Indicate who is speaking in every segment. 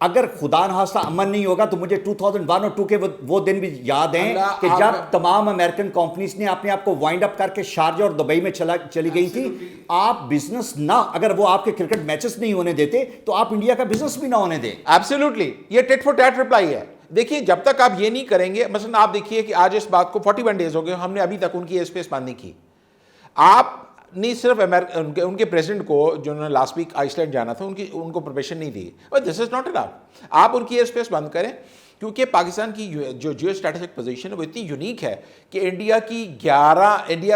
Speaker 1: اگر خدا نخواستہ امن نہیں ہوگا تو مجھے 2001 اور 2 کے وہ دن بھی یاد ہیں کہ جب تمام امریکن کمپنیز نے اپنے آپ کو وائنڈ اپ کر کے شارجہ اور دبئی میں چلی گئی تھی. آپ بزنس نہ, اگر وہ آپ کے کرکٹ میچز نہیں ہونے دیتے تو آپ انڈیا کا بزنس بھی نہ ہونے دیں.
Speaker 2: ایبسلیوٹلی, یہ ٹیٹ فور ٹیٹ رپلائی ہے. دیکھیے جب تک آپ یہ نہیں کریں گے, مثلا آپ دیکھیے کہ آج اس بات کو 41 ڈیز ہو گئے, ہم نے ابھی تک ان کی ایئر اسپیس بند نہیں کی. آپ نہیں صرف ان کے پریزیڈنٹ کو جنہوں نے لاسٹ ویک آئس لینڈ جانا تھا ان کو پرمیشن نہیں دی, but this is not enough. آپ ان کی ایئر اسپیس بند کریں, کیونکہ پاکستان کی جو جیو اسٹریٹجک پوزیشن ہے وہ اتنی یونیک ہے کہ انڈیا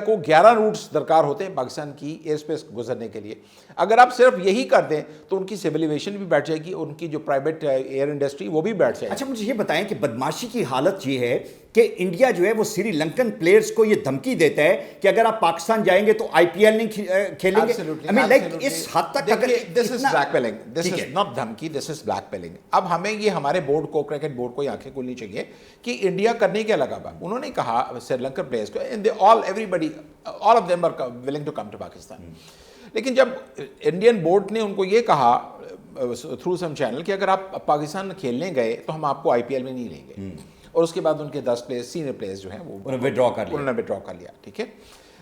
Speaker 2: کو 11 روٹس درکار ہوتے ہیں پاکستان کی ایئر اسپیس گزرنے کے لیے. اگر آپ صرف یہی کر دیں تو ان کی سول ایویشن بھی بیٹھ جائے گی, ان کی جو پرائیویٹ ایئر انڈسٹری وہ بھی بیٹھ جائے گی.
Speaker 1: اچھا مجھے یہ بتائیں کہ بدماشی کی حالت یہ ہے کہ انڈیا جو ہے وہ سری لنکن پلیئرز کو یہ دھمکی دیتا ہے کہ اگر آپ پاکستان جائیں گے تو آئی پی ایل نہیں کھیلیں گے. اس حد تک
Speaker 2: دس is black mailing, this is not دھمکی, دس از بلیک میلنگ. اب ہمیں یہ ہمارے بورڈ کو, کرکٹ بورڈ کو آنکھیں کھولنی چاہیے کہ انڈیا کرنے کیا لگا. انہوں نے کہا سری لنکن پلیئرز کو, all of them are willing to come to Pakistan. لیکن جب انڈین بورڈ نے ان کو یہ کہا تھرو سم چینل کہ اگر آپ پاکستان کھیلنے گئے تو ہم آپ کو آئی پی ایل میں نہیں لیں گے, اور اس کے بعد ان کے 10 پلیئرز سینئر پلیئرز جو ہیں وہ انہوں نے وڈرا کر لیا. ٹھیک ہے,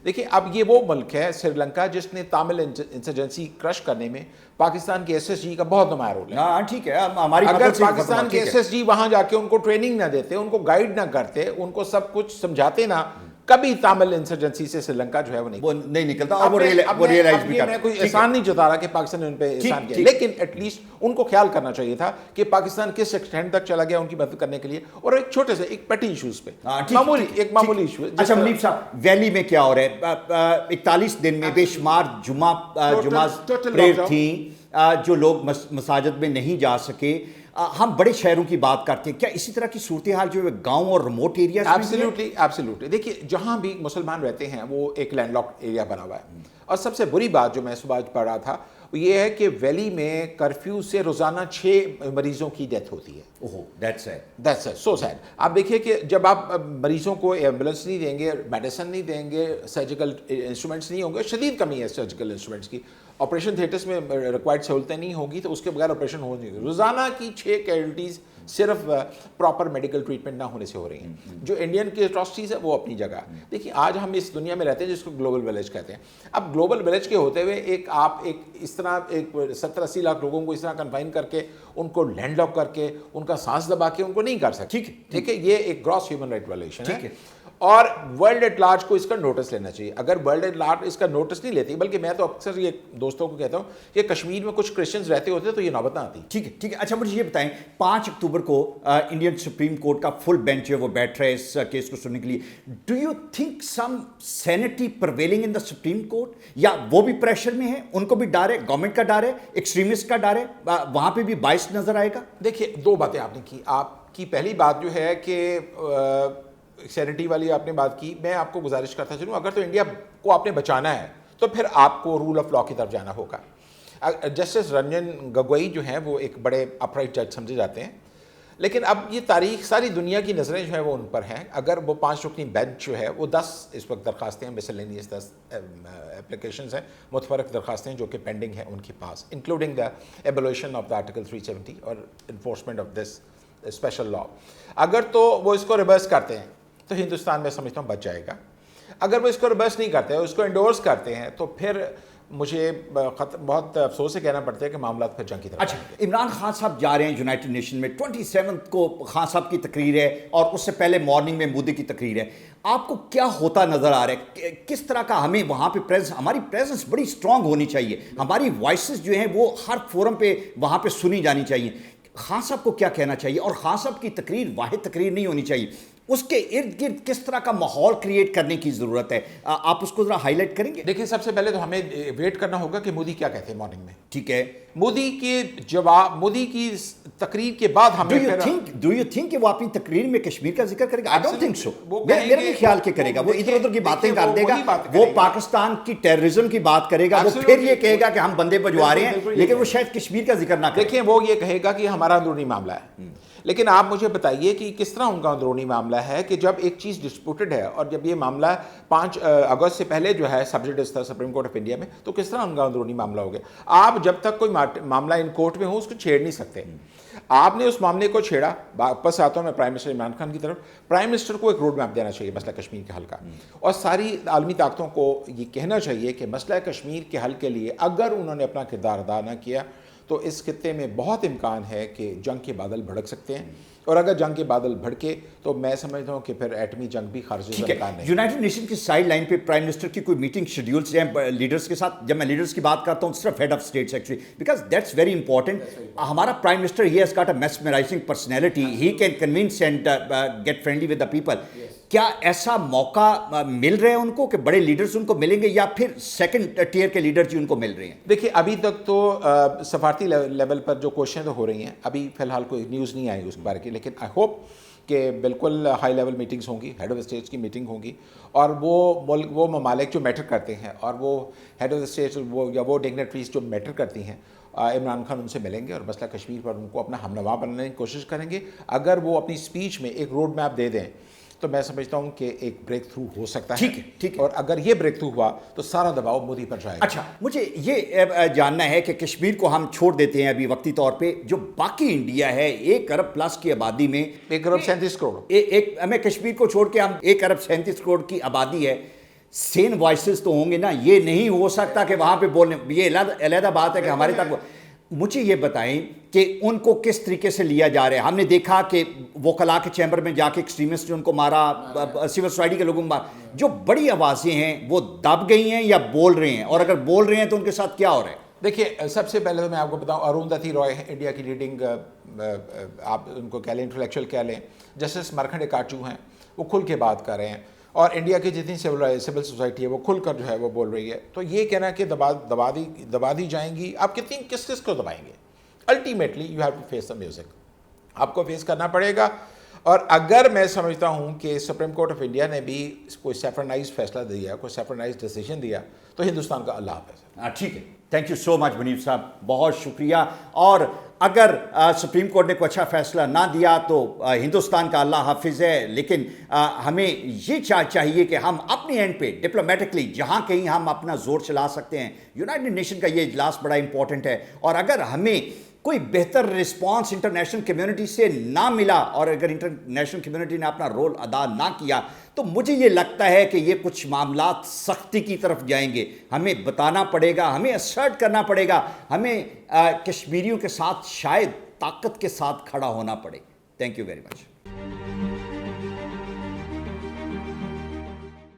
Speaker 2: دیکھیے اب یہ وہ ملک ہے سری لنکا جس نے تامل انسرجنسی کرش کرنے میں پاکستان کے ایس ایس جی کا بہت نمایاں رول ہے.
Speaker 1: ٹھیک ہے, ہماری
Speaker 2: اگر پاکستان کے ایس ایس جی وہاں جا کے ان کو ٹریننگ نہ دیتے, ان کو گائیڈ نہ کرتے, ان کو سب کچھ سمجھاتے نہ, کبھی تامل انسرجنسی سے سری لنکا جو ہے وہ نہیں نکلتا. اور وہ ریئلائز بھی کرتا. میں کوئی احسان نہیں جتا رہا کہ پاکستان نے ان پہ احسان کیا, لیکن ایٹ لیسٹ ان کو خیال کرنا چاہیے تھا کہ پاکستان کس ایکسٹینڈ تک چلا گیا ان کی مدد کرنے کے لیے, اور ایک چھوٹے سے ایک پیٹی ایشوز پہ, معمولی ایشو.
Speaker 1: اچھا منیب صاحب, ویلی میں کیا ہو رہا ہے؟ 41 دن میں بے شمار جمعہ پریئر تھیں, جو لوگ مساجد میں نہیں جا سکے. ہم بڑے شہروں کی بات کرتے ہیں, کیا اسی طرح کی صورتحال جو ہے گاؤں اور ریموٹ ایریاز میں؟
Speaker 2: ایبسلیوٹلی. دیکھیے جہاں بھی مسلمان رہتے ہیں وہ ایک لینڈ لاک ایریا بنا ہوا ہے, اور سب سے بری بات جو میں صبح آج پڑھ رہا تھا وہ یہ ہے کہ ویلی میں کرفیو سے روزانہ 6 مریضوں کی ڈیتھ ہوتی ہے. اوہ دیٹس سو سیڈ. آپ دیکھیے کہ جب آپ مریضوں کو ایمبولینس نہیں دیں گے, میڈیسن نہیں دیں گے, سرجیکل انسٹرومنٹس نہیں ہوں گے, شدید کمی ہے سرجیکل انسٹرومنٹس کی, آپریشن تھیٹرز میں ریکوائرڈ سہولتیں نہیں ہوں گی, تو اس کے بغیر آپریشن ہو نہیں گی. روزانہ کی 6 کیجولٹیز صرف پراپر میڈیکل ٹریٹمنٹ نہ ہونے سے ہو رہی ہیں. جو انڈین کی اٹراسٹیز ہے وہ اپنی جگہ. دیکھیے آج ہم اس دنیا میں رہتے ہیں جس کو گلوبل ولیج کہتے ہیں. اب گلوبل ولیج کے ہوتے ہوئے آپ اس طرح 70-80 لاکھ لوگوں کو اس طرح کنفائن کر کے, ان کو لینڈ لاک کر کے, ان کا سانس دبا کے ان کو نہیں کر سکتے. ٹھیک ہے, یہ ایک گراس ہیومن رائٹ وائلیشن ہے, اور ورلڈ ایٹ لارج کو اس کا نوٹس لینا چاہیے. اگر ورلڈ ایٹ لارج اس کا نوٹس نہیں لیتی, بلکہ میں تو اکثر یہ دوستوں کو کہتا ہوں کہ کشمیر میں کچھ کرسچنز رہتے ہوتے تو یہ نوبت نہ آتی.
Speaker 1: ٹھیک ہے. اچھا مجھے یہ بتائیں, 5 اکتوبر کو انڈین سپریم کورٹ کا فل بینچ جو ہے وہ بیٹھ رہا ہے اس کیس کو سننے کے لیے. Do you think some centi prevailing in the supreme court, یا وہ بھی پریشر میں ہے, ان کو بھی ڈر ہے, گورنمنٹ کا ڈر ہے, ایکسٹریمسٹ کا ڈر ہے, وہاں پہ بھی باعث نظر آئے گا؟
Speaker 2: دیکھیے 2 باتیں آپ نے کی. آپ کی پہلی بات جو ہے کہ سینٹی والی آپ نے بات کی, میں آپ کو گزارش کرتا چلوں, اگر تو انڈیا کو آپ نے بچانا ہے تو پھر آپ کو رول آف لا کی طرف جانا ہوگا. جسٹس رنجن گگوئی جو ہیں وہ ایک بڑے اپرائٹ جج سمجھے جاتے ہیں, لیکن اب یہ تاریخ ساری دنیا کی نظریں جو ہیں وہ ان پر ہیں. اگر وہ 5 رکنی بینچ جو ہے وہ 10 اس وقت درخواستیں ہیں, مسلینیس 10 اپلیکیشنز ہیں, متفرق درخواستیں جو کہ پینڈنگ ہیں ان کے پاس, including the abolition of the article 370 اور enforcement of this special law. اگر تو وہ اس کو ریورس کرتے ہیں تو ہندوستان میں سمجھتا ہوں بچ جائے گا. اگر وہ اس کو ریورس نہیں کرتے, اس کو انڈورس کرتے ہیں, تو پھر مجھے بہت افسوس سے کہنا پڑتا ہے کہ معاملات پھر جنگ کی طرف.
Speaker 1: اچھا, عمران خان صاحب جا رہے ہیں یونائٹڈ نیشن میں, 27 کو خان صاحب کی تقریر ہے, اور اس سے پہلے مارننگ میں مودی کی تقریر ہے. آپ کو کیا ہوتا نظر آ رہا ہے, کس طرح کا ہمیں وہاں پہ ہماری پریزنس بڑی اسٹرانگ ہونی چاہیے, ہماری وائسز جو ہیں وہ ہر فورم پہ وہاں پہ سنی جانی چاہیے. خان صاحب کو کیا کہنا چاہیے, اور خان صاحب کی تقریر واحد تقریر نہیں ہونی چاہیے, اس کے ارد گرد کس طرح کا ماحول کریٹ کرنے کی ضرورت ہے, آپ اس کو ذرا ہائی لائٹ کریں گے؟
Speaker 2: دیکھیں سب سے پہلے تو ہمیں ویٹ کرنا ہوگا کہ مودی کیا کہتے ہیں مارننگ میں.
Speaker 1: ٹھیک ہے,
Speaker 2: مودی کے جواب, مودی کی تقریر کے بعد ہمیں
Speaker 1: ڈو یو تھنک کہ وہ اپنی تقریر میں کشمیر کا ذکر کرے گا؟ I don't think so. میرے بھی خیال کے کرے گا, وہ ادھر ادھر کی باتیں کر دے گا, وہ پاکستان کی ٹیررزم کی بات کرے گا, وہ پھر یہ کہے گا کہ ہم بندے بجوا رہے ہیں, لیکن وہ شاید کشمیر کا ذکر نہ کرے.
Speaker 2: دیکھیں وہ یہ کہے گا کہ ہمارا اندرونی معاملہ ہے. لیکن آپ مجھے بتائیے کہ کس طرح ان کا اندرونی معاملہ ہے کہ جب ایک چیز ڈسپیوٹڈ ہے اور جب یہ معاملہ 5 اگست سے پہلے جو ہے سبجیکٹس تھا سپریم کورٹ آف انڈیا میں، تو کس طرح ان کا اندرونی معاملہ ہو گیا؟ آپ جب تک کوئی معاملہ ان کورٹ میں ہو اس کو چھیڑ نہیں سکتے. آپ نے اس معاملے کو چھیڑا. واپس آتا ہوں میں پرائم منسٹر عمران خان کی طرف. پرائم منسٹر کو ایک روڈ میپ دینا چاہیے مسئلہ کشمیر کے حل کا، اور ساری عالمی طاقتوں کو یہ کہنا چاہیے کہ مسئلہ کشمیر کے حل کے لیے اگر انہوں نے اپنا کردار ادا نہ کیا تو اس خطے میں بہت امکان ہے کہ جنگ کے بادل بھڑک سکتے ہیں، اور اگر جنگ کے بادل بھڑکے تو میں سمجھتا ہوں کہ پھر ایٹمی جنگ بھی خارج سے امکان نہیں.
Speaker 1: یونائٹڈ نیشن کی سائڈ لائن پہ پرائم منسٹر کی کوئی میٹنگ شیڈیولز ہیں لیڈرز کے ساتھ؟ جب میں لیڈرز کی بات کرتا ہوں صرف head of states actually, because that's very important. ہمارا prime minister he has got a mesmerising personality, he can convince and get friendly with the people. کیا ایسا موقع مل رہے ہیں ان کو کہ بڑے لیڈرز ان کو ملیں گے، یا پھر سیکنڈ ٹیئر کے لیڈر جی ان کو مل رہے ہیں؟
Speaker 2: دیکھیے ابھی تک تو سفارتی لیول پر جو کوششیں تو ہو رہی ہیں، ابھی فی الحال کوئی نیوز نہیں آئی اس بارے کی، لیکن آئی ہوپ کہ بالکل ہائی لیول میٹنگز ہوں گی، ہیڈ آف اسٹیٹس کی میٹنگ ہوں گی، اور وہ ممالک جو میٹر کرتے ہیں اور وہ ہیڈ آف اسٹیٹس یا وہ ڈگنیٹریز جو میٹر کرتی ہیں، عمران خان ان سے ملیں گے اور مسئلہ کشمیر پر ان کو اپنا ہمنوا بنانے کی کوشش کریں گے. اگر وہ اپنی اسپیچ میں ایک روڈ میپ دے دیں تو میں سمجھتا ہوں کہ ایک بریک تھرو ہو سکتا ہے.
Speaker 1: ٹھیک ہے.
Speaker 2: اور اگر یہ بریک تھرو ہوا تو سارا دباؤ مودی پر جائے گا.
Speaker 1: اچھا، مجھے یہ جاننا ہے کہ کشمیر کو ہم چھوڑ دیتے ہیں ابھی وقتی طور پہ، جو باقی انڈیا ہے 1 ارب پلس کی آبادی میں،
Speaker 2: 1 ارب 37 کروڑ،
Speaker 1: ہمیں کشمیر کو چھوڑ کے ہم 1 ارب 37 کروڑ کی آبادی ہے، سین وائسز تو ہوں گے نا. یہ نہیں ہو سکتا کہ وہاں پہ بولنے، یہ علیحدہ بات ہے کہ ہمارے تک. مجھے یہ بتائیں کہ ان کو کس طریقے سے لیا جا رہا ہے. ہم نے دیکھا کہ وکلاء کے چیمبر میں جا کے ایکسٹریمسٹ نے ان کو مارا، سول سوسائٹی کے لوگوں کو مارا. جو بڑی آوازیں ہیں وہ دب گئی ہیں یا بول رہے ہیں، اور اگر بول رہے ہیں تو ان کے ساتھ کیا ہو رہا ہے؟
Speaker 2: دیکھیے سب سے پہلے تو میں آپ کو بتاؤں، اروندھتی رائے انڈیا کی لیڈنگ، آپ ان کو کہہ لیں انٹلیکچوئل کہہ لیں، جسٹس مرکھنڈے کاچو ہیں، وہ کھل کے بات کر رہے ہیں، اور انڈیا کی جتنی سول سوسائٹی ہے وہ کھل کر جو ہے وہ بول رہی ہے. تو یہ کہنا کہ دبا دی جائیں گی، آپ کس کو دبائیں گے؟ Ultimately you have to face the music, آپ کو فیس کرنا پڑے گا. اور اگر میں سمجھتا ہوں کہ سپریم کورٹ آف انڈیا نے بھی کوئی سیفرنائز فیصلہ دیا، کوئی سیفرنائز ڈیسیجن دیا، تو ہندوستان کا اللہ حافظ.
Speaker 1: ٹھیک ہے، تھینک یو سو مچ منیب صاحب، بہت شکریہ. اور اگر سپریم کورٹ نے کوئی اچھا فیصلہ نہ دیا تو ہندوستان کا اللہ حافظ ہے، لیکن ہمیں یہ چاہیے کہ ہم اپنی اینڈ پہ ڈپلومیٹکلی جہاں کہیں ہم اپنا زور چلا سکتے ہیں. یونائٹڈ نیشن کا یہ اجلاس بڑا امپورٹنٹ ہے، اور اگر ہمیں کوئی بہتر رسپانس انٹرنیشنل کمیونٹی سے نہ ملا، اور اگر انٹرنیشنل کمیونٹی نے اپنا رول ادا نہ کیا، تو مجھے یہ لگتا ہے کہ یہ کچھ معاملات سختی کی طرف جائیں گے. ہمیں بتانا پڑے گا، ہمیں اسرٹ کرنا پڑے گا، ہمیں کشمیریوں کے ساتھ شاید طاقت کے ساتھ کھڑا ہونا پڑے. Thank you very much.